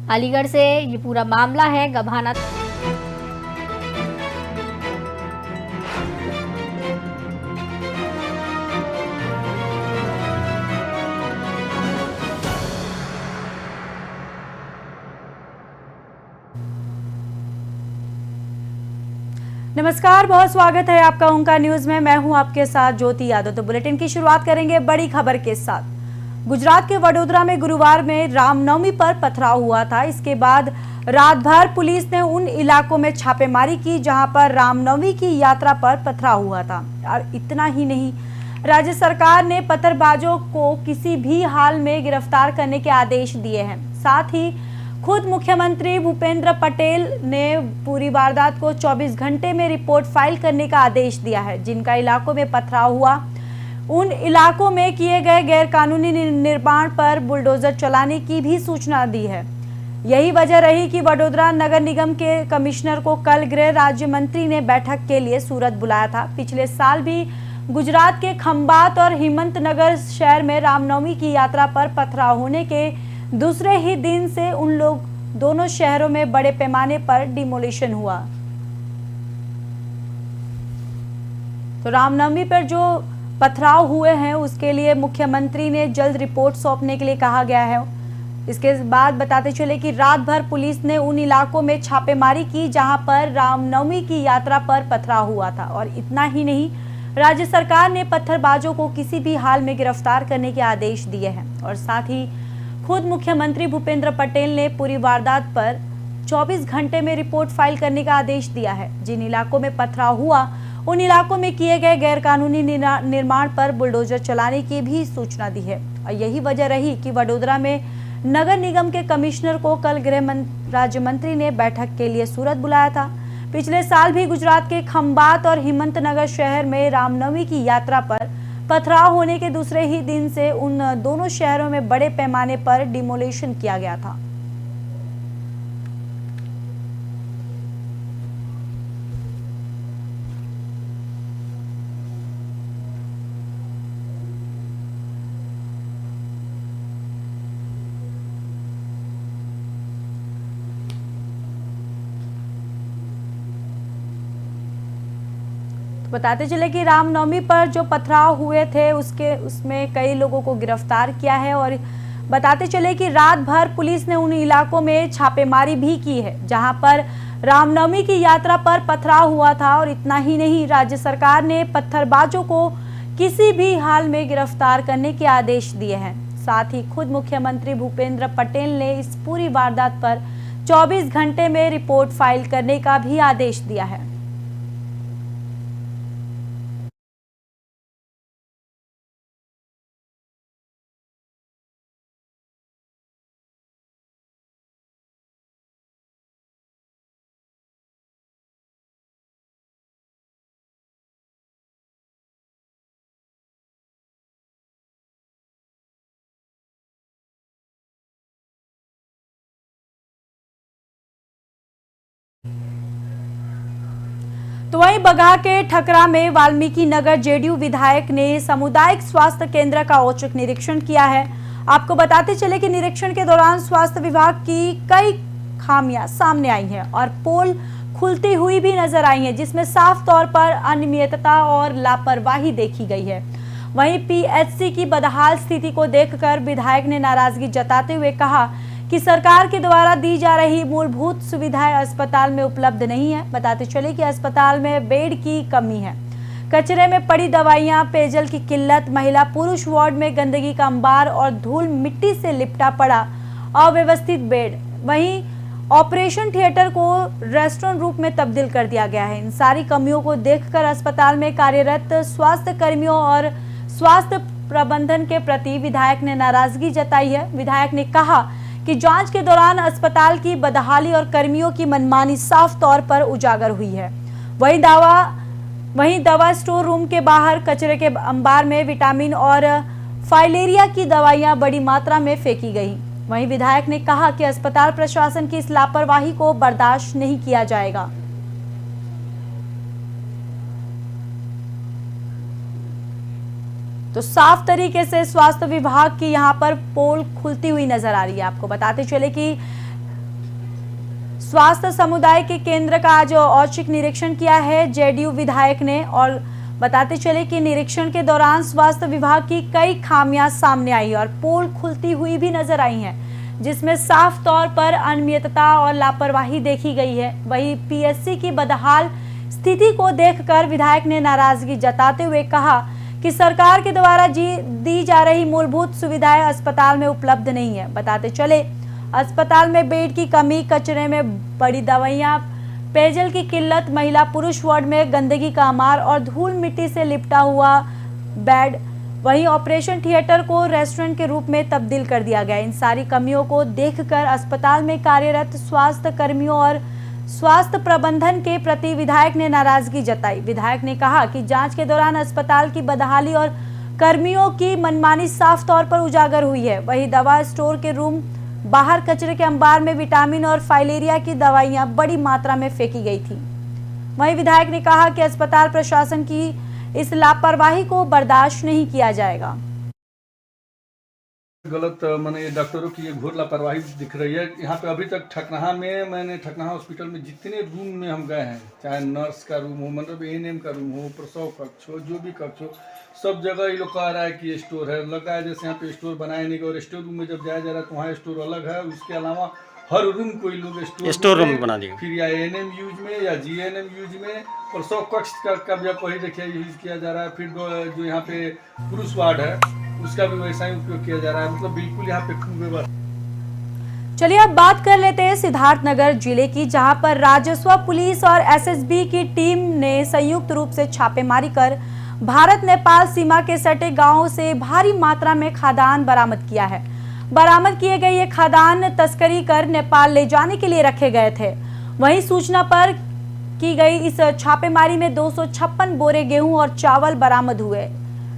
अलीगढ़ से ये पूरा मामला है। गभाना नमस्कार, बहुत स्वागत है आपका ओंकार न्यूज में। मैं हूं आपके साथ ज्योति यादव। तो बुलेटिन की शुरुआत करेंगे बड़ी खबर के साथ। गुजरात के वडोदरा में गुरुवार में रामनवमी पर पथराव हुआ था। इसके बाद रात भर पुलिस ने उन इलाकों में छापेमारी की जहां पर रामनवमी की यात्रा पर पथराव हुआ था। और इतना ही नहीं, राज्य सरकार ने पत्थरबाजों को किसी भी हाल में गिरफ्तार करने के आदेश दिए हैं। साथ ही खुद मुख्यमंत्री भूपेंद्र पटेल ने पूरी वारदात को 24 घंटे में रिपोर्ट फाइल करने का आदेश दिया है। जिनका इलाकों में पथराव हुआ, उन इलाकों में किए गए गैरकानूनी निर्माण पर बुलडोजर चलाने की भी सूचना दी है। यही वजह रही कि वडोदरा नगर निगम के कमिश्नर को कल गृह राज्य मंत्री ने बैठक के लिए सूरत बुलाया था। पिछले साल भी गुजरात के खंबात और हिम्मतनगर शहर में रामनवमी की यात्रा पर पथराव होने के दूसरे ही दिन से दोनों शहरों में बड़े पैमाने पर डिमोलिशन हुआ। तो रामनवमी पर जो पथराव हुए हैं उसके लिए मुख्यमंत्री ने जल्द रिपोर्ट सौंपने के लिए कहा गया है। इसके बाद बताते चले कि रात भर पुलिस ने उन इलाकों में छापेमारी की जहां पर रामनवमी की यात्रा पर पथराव हुआ था। और इतना ही नहीं, राज्य सरकार ने पत्थरबाजों को किसी भी हाल में गिरफ्तार करने के आदेश दिए हैं। और साथ ही खुद मुख्यमंत्री भूपेंद्र पटेल ने पूरी वारदात पर 24 घंटे में रिपोर्ट फाइल करने का आदेश दिया है। जिन इलाकों में पथराव हुआ, उन इलाकों में किए गए गैरकानूनी निर्माण पर बुलडोजर चलाने की भी सूचना दी है। और यही वजह रही कि वडोदरा में नगर निगम के कमिश्नर को कल गृह राज्य मंत्री ने बैठक के लिए सूरत बुलाया था। पिछले साल भी गुजरात के खंबात और हिम्मतनगर शहर में रामनवमी की यात्रा पर पथराव होने के दूसरे ही दिन से उन दोनों शहरों में बड़े पैमाने पर डिमोलिशन किया गया था। बताते चले कि रामनवमी पर जो पथराव हुए थे उसमें कई लोगों को गिरफ्तार किया है। और बताते चले कि रात भर पुलिस ने उन इलाकों में छापेमारी भी की है जहां पर रामनवमी की यात्रा पर पथराव हुआ था। और इतना ही नहीं, राज्य सरकार ने पत्थरबाजों को किसी भी हाल में गिरफ्तार करने के आदेश दिए हैं। साथ ही खुद मुख्यमंत्री भूपेंद्र पटेल ने इस पूरी वारदात पर 24 घंटे में रिपोर्ट फाइल करने का भी आदेश दिया है। तो वहीं बगहा के ठकरा में वाल्मीकि नगर जेडीयू विधायक ने सामुदायिक स्वास्थ्य केंद्र का औचक निरीक्षण किया है। आपको बताते चले कि निरीक्षण के दौरान स्वास्थ्य विभाग की कई खामियां सामने आई हैं और पोल खुलती हुई भी नजर आई हैं, जिसमें साफ तौर पर अनियमितता और लापरवाही देखी गई है। वहीं पीएचसी की बदहाल स्थिति को देखकर विधायक ने नाराजगी जताते हुए कहा कि सरकार के द्वारा दी जा रही मूलभूत सुविधाएं अस्पताल में उपलब्ध नहीं है। बताते चले कि अस्पताल में बेड की कमी है, कचरे में पड़ी दवाइयां, पेयजल की किल्लत, महिला पुरुष वार्ड में गंदगी का अंबार और धूल मिट्टी से लिपटा पड़ा अव्यवस्थित बेड। वहीं ऑपरेशन थिएटर को रेस्टोरेंट रूप में तब्दील कर दिया गया है। इन सारी कमियों को देखकर अस्पताल में कार्यरत स्वास्थ्य कर्मियों और स्वास्थ्य प्रबंधन के प्रति विधायक ने नाराजगी जताई है। विधायक ने कहा कि जांच के दौरान अस्पताल की बदहाली और कर्मियों की मनमानी साफ तौर पर उजागर हुई है। वहीं दवा स्टोर रूम के बाहर कचरे के अंबार में विटामिन और फाइलेरिया की दवाइयां बड़ी मात्रा में फेंकी गई। वहीं विधायक ने कहा कि अस्पताल प्रशासन की इस लापरवाही को बर्दाश्त नहीं किया जाएगा। तो साफ तरीके से स्वास्थ्य विभाग की यहां पर पोल खुलती हुई नजर आ रही है। आपको बताते चले कि स्वास्थ्य समुदाय के केंद्र का आज औचक निरीक्षण किया है जेडीयू विधायक ने। और बताते चले कि निरीक्षण के दौरान स्वास्थ्य विभाग की कई खामियां सामने आई और पोल खुलती हुई भी नजर आई हैं, जिसमें साफ तौर पर अनियमितता और लापरवाही देखी गई है। वहीं पीएससी की बदहाल स्थिति को देखकर विधायक ने नाराजगी जताते हुए कहा कि सरकार के द्वारा दी जा रही मूलभूत सुविधाएं अस्पताल में उपलब्ध नहीं है। बताते चले अस्पताल में बेड की कमी, कचरे में बड़ी दवाइयां, पेयजल की किल्लत, महिला पुरुष वार्ड में गंदगी का अमार और धूल मिट्टी से लिपटा हुआ बेड, वहीं ऑपरेशन थिएटर को रेस्टोरेंट के रूप में तब्दील कर दिया गया। इन सारी कमियों को देखकर अस्पताल में कार्यरत स्वास्थ्य कर्मियों और स्वास्थ्य प्रबंधन के प्रति विधायक ने नाराजगी जताई। विधायक ने कहा कि जांच के दौरान अस्पताल की बदहाली और कर्मियों की मनमानी साफ तौर पर उजागर हुई है। वहीं दवा स्टोर के रूम बाहर कचरे के अंबार में विटामिन और फाइलेरिया की दवाइयां बड़ी मात्रा में फेंकी गई थी। वहीं विधायक ने कहा कि अस्पताल प्रशासन की इस लापरवाही को बर्दाश्त नहीं किया जाएगा। गलत मैंने डॉक्टरों की एक घोर लापरवाही दिख रही है। यहाँ पे अभी तक ठकराहा में ठकराहा हॉस्पिटल में जितने रूम में हम गए हैं, चाहे नर्स का रूम हो, मतलब एएनएम का रूम हो, प्रसव कक्ष हो, जो भी कक्ष हो, सब जगह ये लोग कह रहा है कि स्टोर है। लगा है जैसे यहाँ पे स्टोर बनाया नहीं, और स्टोर रूम में जब जाया जा रहा है तो वहाँ स्टोर अलग है। उसके अलावा हर रूम को ये लोग स्टोर रूम बना दिया, फिर या एएनएम यूज में या जीएनएम यूज में, और प्रसव कक्ष का कब्जा वही देखिए यूज किया जा रहा है। फिर जो यहाँ पे पुरुष वार्ड है उसका भी वैसा ही उपयोग किया जा रहा है। मतलब बिल्कुल यहाँ पे व्यवस्था। चलिए अब बात कर लेते हैं सिद्धार्थनगर जिले की, जहां पर राजस्व, पुलिस और एसएसबी की टीम ने संयुक्त रूप से छापेमारी कर भारत नेपाल सीमा के सटे गांवों से भारी मात्रा में खाद्यान्न बरामद किया है। बरामद किए गए ये खाद्यान्न तस्करी कर नेपाल ले जाने के लिए रखे गए थे। वहीं सूचना पर की गई इस छापेमारी में 256 बोरे गेहूं और चावल बरामद हुए।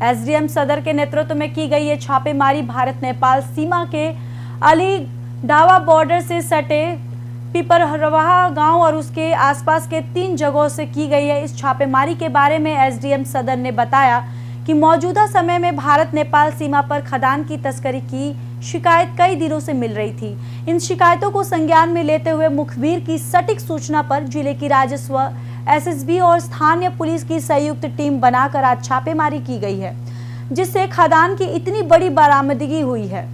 एसडीएम सदर के नेतृत्व में की गई ये छापेमारी भारत नेपाल सीमा के अलीडावा बॉर्डर से सटे पिपरहरवाहा गांव और उसके आसपास के 3 जगहों से की गई है। इस छापेमारी के बारे में एसडीएम सदर ने बताया कि मौजूदा समय में भारत नेपाल सीमा पर खाद्यान्न की तस्करी की शिकायत कई दिनों से मिल रही थी। इन शिकायतों को संज्ञान में लेते हुए मुखबिर की सटीक सूचना पर जिले की राजस्व, एसएसबी और स्थानीय पुलिस की संयुक्त टीम बनाकर आज छापेमारी की गई है, जिससे खाद्यान्न की इतनी बड़ी बरामदगी हुई है।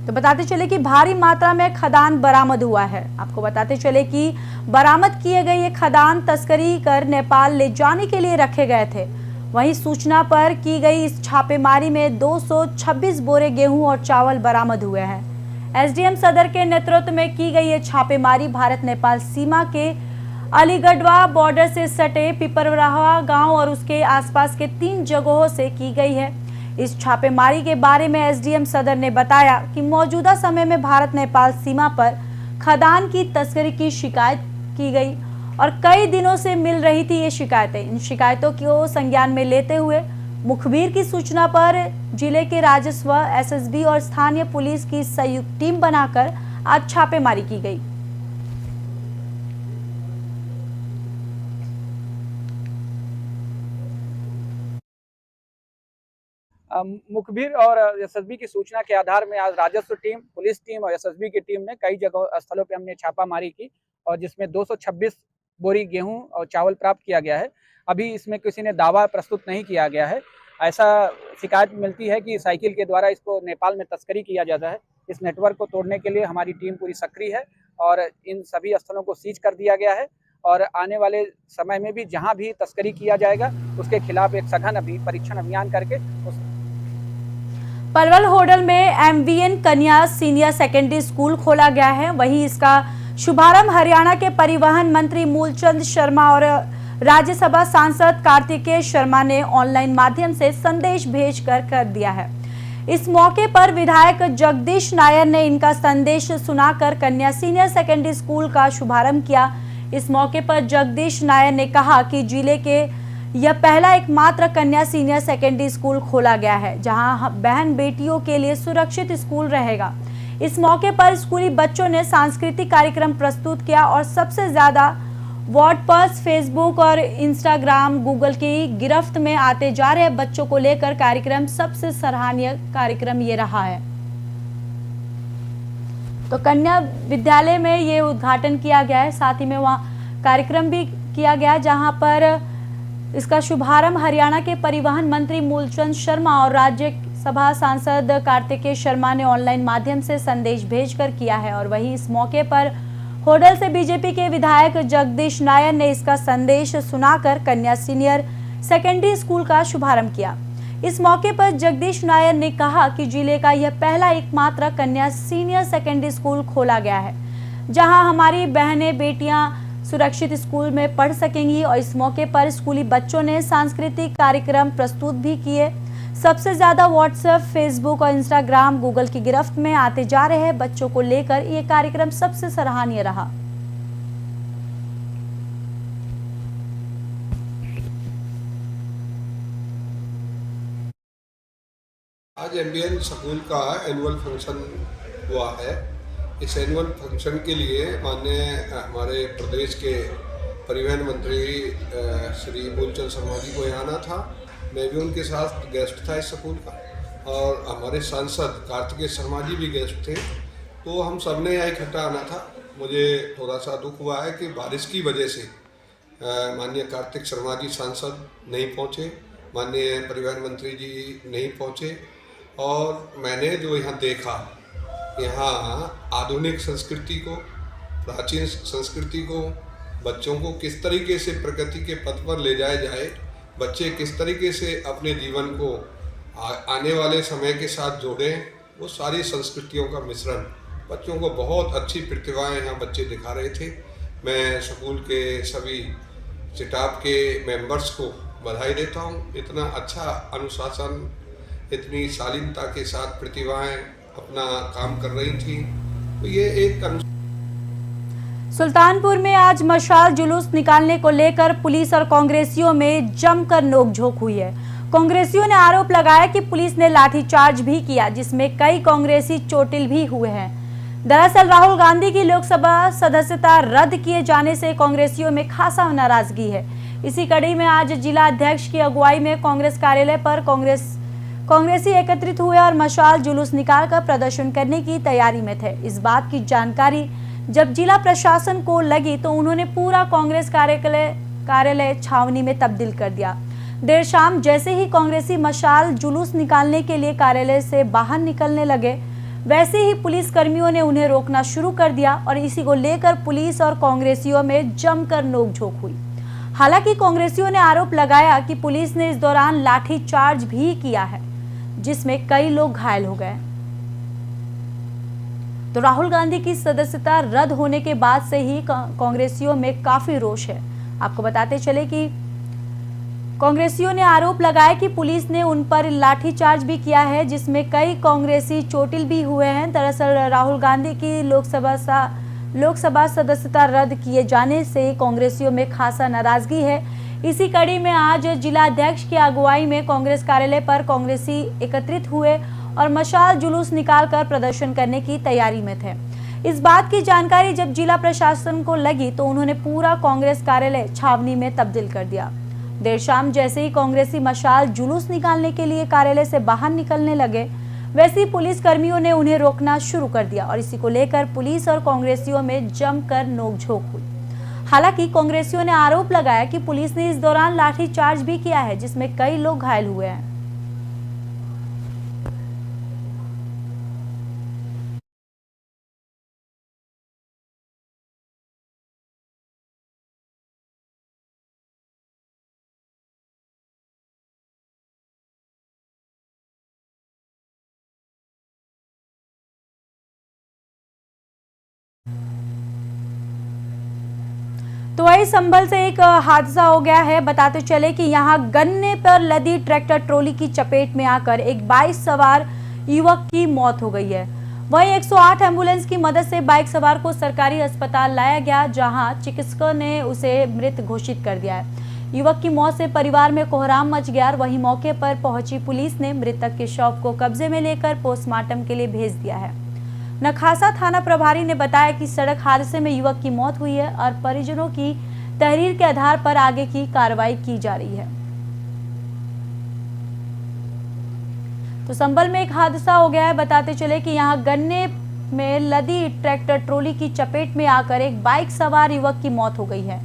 तो बताते चले कि भारी मात्रा में खाद्यान्न बरामद हुआ है। आपको बताते चले कि बरामद किए गए ये खाद्यान्न तस्करी कर नेपाल ले जाने के लिए रखे गए थे। वहीं सूचना पर की गई इस छापेमारी में 226 बोरे गेहूं और चावल बरामद हुए हैं। एसडीएम सदर के नेतृत्व में की गई ये छापेमारी भारत नेपाल सीमा के अलीगढ़वा बॉर्डर से सटे पिपरवाहा गांव और उसके आसपास के 3 जगहों से की गई है। इस छापेमारी के बारे में एसडीएम सदर ने बताया कि मौजूदा समय में भारत नेपाल सीमा पर खाद्यान्न की तस्करी की शिकायत की गई और कई दिनों से मिल रही थी ये शिकायतें। इन शिकायतों को संज्ञान में लेते हुए मुखबिर की सूचना पर जिले के राजस्व, एसएसबी और स्थानीय पुलिस की संयुक्त टीम बनाकर आज छापेमारी की गई। मुखबिर और एसएसबी की सूचना के आधार में आज राजस्व टीम, पुलिस टीम और एसएसबी की टीम ने कई जगह स्थलों पे हमने छापामारी की और जिसमें 226 बोरी गेहूं और चावल प्राप्त किया गया है। अभी इसमें किसी ने दावा प्रस्तुत नहीं किया गया है। ऐसा शिकायत मिलती है कि साइकिल के द्वारा इसको नेपाल में तस्करी किया जाता है। इस नेटवर्क को तोड़ने के लिए हमारी टीम पूरी सक्रिय है और इन सभी स्थलों को सीज कर दिया गया है और आने वाले समय में भी जहां भी तस्करी किया जाएगा उसके खिलाफ एक सघन परीक्षण अभियान करके पलवल होडल में एमवीएन कन्या सीनियर सेकेंडरी स्कूल खोला गया है। वहीं इसका शुभारंभ हरियाणा के परिवहन मंत्री मूलचंद शर्मा और राज्यसभा सांसद कार्तिकेय शर्मा ने ऑनलाइन माध्यम से संदेश भेजकर कर दिया है। इस मौके पर विधायक जगदीश नायर ने इनका संदेश सुनाकर कन्या सीनियर सेकेंडरी स्कूल का शुभारंभ किया। इस मौके पर जगदीश नायर ने कहा कि जिले के यह पहला एकमात्र कन्या सीनियर सेकेंडरी स्कूल खोला गया है जहां बहन बेटियों के लिए सुरक्षित स्कूल रहेगा। इस मौके पर स्कूली बच्चों ने सांस्कृतिक कार्यक्रम प्रस्तुत किया और सबसे ज्यादा व्हाट्सएप, फेसबुक और इंस्टाग्राम, गूगल की गिरफ्त में आते जा रहे बच्चों को लेकर कार्यक्रम सबसे सराहनीय कार्यक्रम ये रहा है। तो कन्या विद्यालय में ये उद्घाटन किया गया है। साथ ही में वहाँ कार्यक्रम भी किया गया जहां पर इसका शुभारंभ हरियाणा के परिवहन मंत्री मूलचंद शर्मा और राज्यसभा सांसद कार्तिकेय शर्मा ने ऑनलाइन माध्यम से संदेश भेजकर किया है। और वहीं इस मौके पर होडल से बीजेपी के विधायक जगदीश नायर ने इसका संदेश सुनाकर कन्या सीनियर सेकेंडरी स्कूल का शुभारंभ किया। इस मौके पर जगदीश नायर ने कहा कि जिले का यह पहला एकमात्र कन्या सीनियर सेकेंडरी स्कूल खोला गया है जहां हमारी बहनें बेटियां सुरक्षित स्कूल में पढ़ सकेंगी। और इस मौके पर स्कूली बच्चों ने सांस्कृतिक कार्यक्रम प्रस्तुत भी किए। सबसे ज्यादा व्हाट्सएप, फेसबुक और इंस्टाग्राम, गूगल की गिरफ्त में आते जा रहे बच्चों को लेकर ये कार्यक्रम सबसे सराहनीय रहा। आज एमबीएन स्कूल का एनुअल फंक्शन हुआ है। इस एनुअल फंक्शन के लिए माननीय हमारे प्रदेश के परिवहन मंत्री श्री मूलचंद शर्मा जी को यहाँ आना था। मैं भी उनके साथ गेस्ट था इस स्कूल का, और हमारे सांसद कार्तिकेय शर्मा जी भी गेस्ट थे। तो हम सब ने यहाँ इकट्ठा आना था। मुझे थोड़ा सा दुख हुआ है कि बारिश की वजह से माननीय कार्तिक शर्मा जी सांसद नहीं पहुँचे, माननीय परिवहन मंत्री जी नहीं पहुँचे। और मैंने जो यहाँ देखा, यहाँ आधुनिक संस्कृति को, प्राचीन संस्कृति को, बच्चों को किस तरीके से प्रकृति के पथ पर ले जाया जाए, बच्चे किस तरीके से अपने जीवन को आने वाले समय के साथ जोड़ें, वो सारी संस्कृतियों का मिश्रण। बच्चों को बहुत अच्छी प्रतिभाएं यहाँ बच्चे दिखा रहे थे। मैं स्कूल के सभी स्टाफ के मेंबर्स को बधाई देता हूँ। इतना अच्छा अनुशासन, इतनी शालीनता के साथ प्रतिभाएं अपना काम कर रही थी। तो ये एक सुल्तानपुर में आज मशाल जुलूस निकालने को लेकर पुलिस और कांग्रेसियों में जमकर नोकझोंक हुई है। कांग्रेसियों ने आरोप लगाया कि पुलिस ने लाठीचार्ज भी किया, जिसमें कई कांग्रेसी चोटिल भी हुए हैं। दरअसल राहुल गांधी की लोकसभा सदस्यता रद्द किए जाने से कांग्रेसियों में खासा नाराजगी है। इसी कड़ी में आज जिला अध्यक्ष की अगुवाई में कांग्रेस कार्यालय पर कांग्रेसी एकत्रित हुए और मशाल जुलूस निकालकर प्रदर्शन करने की तैयारी में थे। इस बात की जानकारी जब जिला प्रशासन को लगी तो उन्होंने पूरा कांग्रेस कार्यालय छावनी में तब्दील कर दिया। देर शाम जैसे ही कांग्रेसी मशाल जुलूस निकालने के लिए कार्यालय से बाहर निकलने लगे, वैसे ही पुलिस कर्मियों ने उन्हें रोकना शुरू कर दिया और इसी को लेकर पुलिस और कांग्रेसियों में जमकर नोकझोंक हुई। हालांकि कांग्रेसियों ने आरोप लगाया कि पुलिस ने इस दौरान लाठीचार्ज भी किया है, जिसमें कई लोग घायल हो गए। तो राहुल गांधी की सदस्यता रद्द होने के बाद से ही कांग्रेसियों में काफी रोष है। आपको बताते चले कि कांग्रेसियों ने आरोप लगाया कि पुलिस ने उन पर लाठीचार्ज भी किया है, जिसमें कई कांग्रेसी चोटिल भी हुए हैं। दरअसल राहुल गांधी की लोकसभा सदस्यता रद्द किए जाने से कांग्रेसियों में खासा नाराजगी है। इसी कड़ी में आज जिला अध्यक्ष की अगुवाई में कांग्रेस कार्यालय पर कांग्रेसी एकत्रित हुए और मशाल जुलूस निकालकर प्रदर्शन करने की तैयारी में थे। इस बात की जानकारी जब जिला प्रशासन को लगी तो उन्होंने पूरा कांग्रेस कार्यालय छावनी में तब्दील कर दिया। देर शाम जैसे ही कांग्रेसी मशाल जुलूस निकालने के लिए कार्यालय से बाहर निकलने लगे, वैसे ही पुलिस कर्मियों ने उन्हें रोकना शुरू कर दिया और इसी को लेकर पुलिस और कांग्रेसियों में जमकर नोकझोंक हुई। हालांकि कांग्रेसियों ने आरोप लगाया कि पुलिस ने इस दौरान लाठीचार्ज भी किया है, जिसमें कई लोग घायल हुए हैं। तो वही संभल से एक हादसा हो गया है। बताते चले कि यहां गन्ने पर लदी ट्रैक्टर ट्रॉली की चपेट में आकर एक बाइक सवार युवक की मौत हो गई है। वहीं 108 एम्बुलेंस की मदद से बाइक सवार को सरकारी अस्पताल लाया गया, जहां चिकित्सकों ने उसे मृत घोषित कर दिया है। युवक की मौत से परिवार में कोहराम मच गया। वहीं मौके पर पहुंची पुलिस ने मृतक के शव को कब्जे में लेकर पोस्टमार्टम के लिए भेज दिया है। नखासा थाना प्रभारी ने बताया कि सड़क हादसे में युवक की मौत हुई है और परिजनों की तहरीर के आधार पर आगे की कार्रवाई की जा रही है। तो संभल में एक हादसा हो गया है। बताते चले कि यहां गन्ने में लदी ट्रैक्टर ट्रॉली की चपेट में आकर एक बाइक सवार युवक की मौत हो गई है,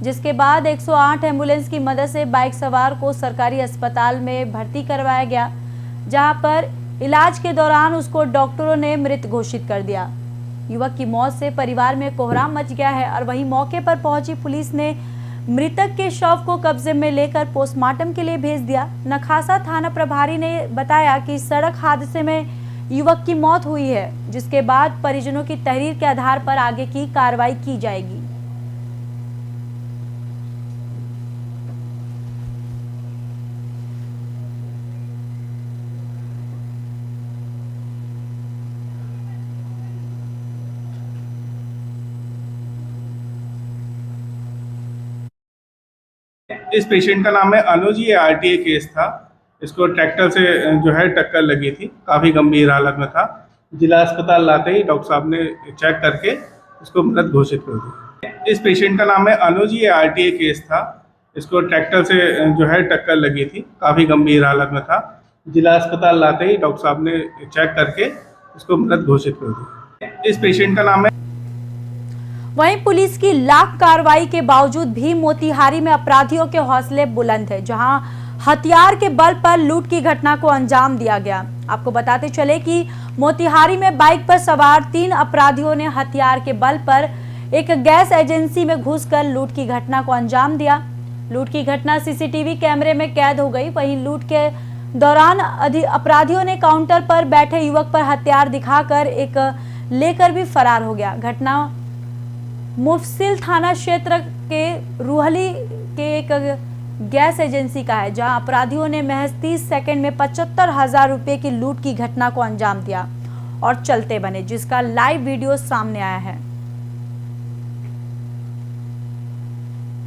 जिसके बाद 108 एम्बुलेंस की मदद से बाइक सवार को सरकारी अस्पताल में भर्ती करवाया गया, जहां पर इलाज के दौरान उसको डॉक्टरों ने मृत घोषित कर दिया। युवक की मौत से परिवार में कोहराम मच गया है और वहीं मौके पर पहुंची पुलिस ने मृतक के शव को कब्जे में लेकर पोस्टमार्टम के लिए भेज दिया। नखासा थाना प्रभारी ने बताया कि सड़क हादसे में युवक की मौत हुई है, जिसके बाद परिजनों की तहरीर के आधार पर आगे की कार्रवाई की जाएगी। इस पेशेंट का नाम है अनुज। ये आरटीए केस था। इसको ट्रैक्टर से जो है टक्कर लगी थी, काफ़ी गंभीर हालत में था। जिला अस्पताल लाते ही डॉक्टर साहब ने चेक करके इसको मृत घोषित कर दिया। इस पेशेंट का नाम है अनुज। ये आरटीए केस था। इसको ट्रैक्टर से जो है टक्कर लगी थी, काफ़ी गंभीर हालत में था। जिला अस्पताल लाते ही डॉक्टर साहब ने चेक करके इसको मृत घोषित कर दिया। इस पेशेंट का नाम है। वहीं पुलिस की लाख कार्रवाई के बावजूद भी मोतिहारी में अपराधियों के हौसले बुलंद है, जहां हथियार के बल पर लूट की घटना को अंजाम दिया गया। आपको बताते चले कि मोतिहारी में बाइक पर सवार 3 अपराधियों ने हथियार के बल पर एक गैस एजेंसी में घुसकर लूट की घटना को अंजाम दिया। लूट की घटना सीसीटीवी कैमरे में कैद हो गई। वहीं लूट के दौरान अपराधियों ने काउंटर पर बैठे युवक पर हथियार दिखाकर एक लेकर भी फरार हो गया। घटना मुफस्सिल थाना क्षेत्र के रूहली के एक गैस एजेंसी का है, जहां अपराधियों ने महज 30 सेकंड में 75,000 रुपए की लूट की घटना को अंजाम दिया और चलते बने, जिसका लाइव वीडियो सामने आया है।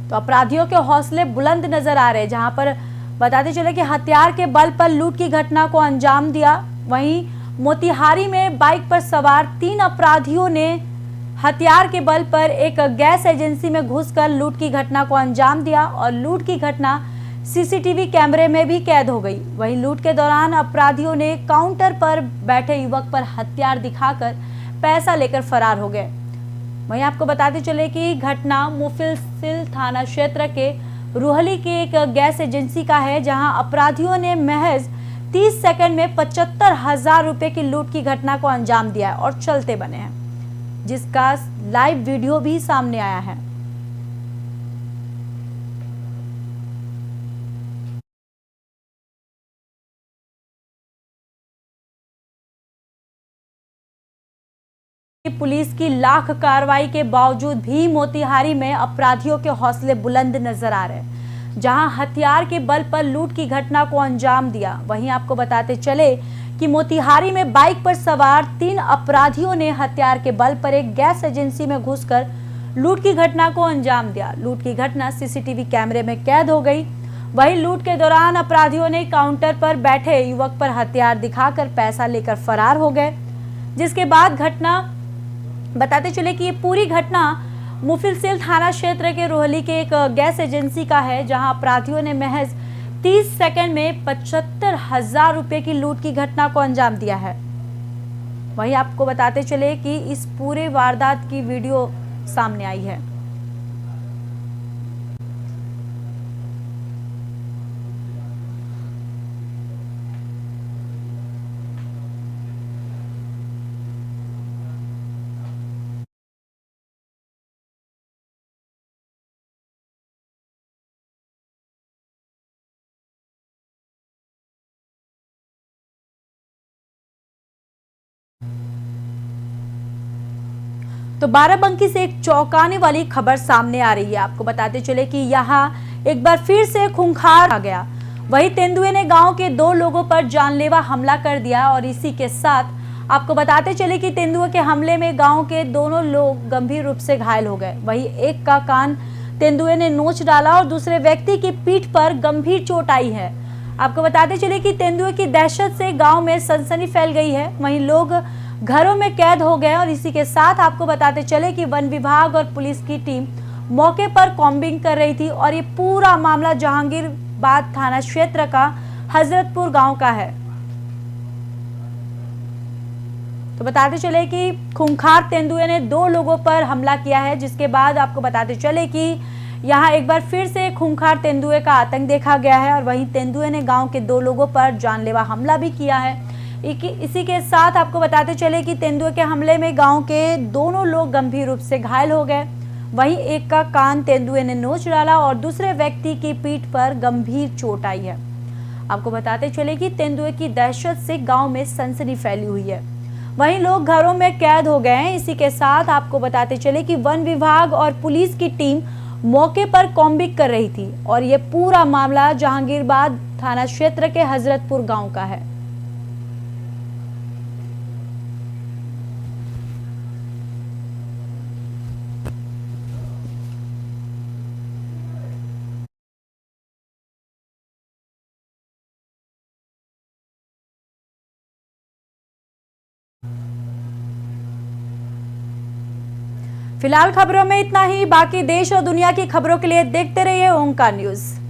तो अपराधियों के हौसले बुलंद नजर आ रहे हैं, जहां पर बताते चले कि हथियार के बल पर लूट की घटना को अंजाम दिया। वहीं मोतिहारी में बाइक पर सवार 3 अपराधियों ने हथियार के बल पर एक गैस एजेंसी में घुसकर लूट की घटना को अंजाम दिया और लूट की घटना सीसीटीवी कैमरे में भी कैद हो गई। वहीं लूट के दौरान अपराधियों ने काउंटर पर बैठे युवक पर हथियार दिखाकर पैसा लेकर फरार हो गए। वहीं आपको बताते चले कि घटना मुफस्सिल थाना क्षेत्र के रूहली के एक गैस एजेंसी का है, जहां अपराधियों ने महज 30 सेकंड में 75,000 रुपए की लूट की घटना को अंजाम दिया और चलते बने हैं, जिसका लाइव वीडियो भी सामने आया है। पुलिस की लाख कार्रवाई के बावजूद भी मोतिहारी में अपराधियों के हौसले बुलंद नजर आ रहे हैं, जहां हथियार के बल पर लूट की घटना को अंजाम दिया। वहीं आपको बताते चले कि मोतिहारी में बाइक पर सवार 3 अपराधियों ने हथियार के बल पर एक गैस एजेंसी में घुसकर लूट की घटना को अंजाम दिया। लूट की घटना सीसीटीवी कैमरे में कैद हो गई। वहीं लूट के दौरान अपराधियों ने काउंटर पर बैठे युवक पर हथियार दिखाकर पैसा लेकर फरार हो गए, जिसके बाद घटना बताते चले कि ये पूरी घटना मुफस्सिल थाना क्षेत्र के रूहली के एक गैस एजेंसी का है, जहां अपराधियों ने महज 30 सेकंड में 75,000 रुपए की लूट की घटना को अंजाम दिया है। वहीं आपको बताते चले कि इस पूरे वारदात की वीडियो सामने आई है। तो बाराबंकी से एक चौंकाने वाली खबर सामने आ रही है। आपको बताते चले कि यहाँ एक बार फिर से खूंखार आ गया। वही तेंदुए ने गांव के 2 लोगों पर जानलेवा हमला कर दिया और इसी के साथ आपको बताते चले कि तेंदुए के हमले में गांव के दोनों लोग गंभीर रूप से घायल हो गए। वही एक का कान तेंदुए ने नोच डाला और दूसरे व्यक्ति की पीठ पर गंभीर चोट आई है। आपको बताते चले कि तेंदुए की दहशत से गाँव में सनसनी फैल गई है। वहीं लोग घरों में कैद हो गए और इसी के साथ आपको बताते चले कि वन विभाग और पुलिस की टीम मौके पर कॉम्बिंग कर रही थी और ये पूरा मामला जहांगीरबाद थाना क्षेत्र का हजरतपुर गांव का है। तो बताते चले कि खूंखार तेंदुए ने 2 लोगों पर हमला किया है, जिसके बाद आपको बताते चले कि यहाँ एक बार फिर से खूंखार तेंदुए का आतंक देखा गया है और वहीं तेंदुए ने गांव के 2 लोगों पर जानलेवा हमला भी किया है। इसी के साथ आपको बताते चले कि तेंदुए के हमले में गांव के दोनों लोग गंभीर रूप से घायल हो गए। वहीं एक का कान तेंदुए ने नोच डाला और दूसरे व्यक्ति की पीठ पर गंभीर चोट आई है। आपको बताते चले कि तेंदुए की दहशत से गांव में सनसनी फैली हुई है। वहीं लोग घरों में कैद हो गए हैं। इसी के साथ आपको बताते चले कि वन विभाग और पुलिस की टीम मौके पर कॉम्बिंग कर रही थी और ये पूरा मामला जहांगीरबाद थाना क्षेत्र के हजरतपुर गांव का है। फिलहाल खबरों में इतना ही। बाकी देश और दुनिया की खबरों के लिए देखते रहिए ओंकार न्यूज़।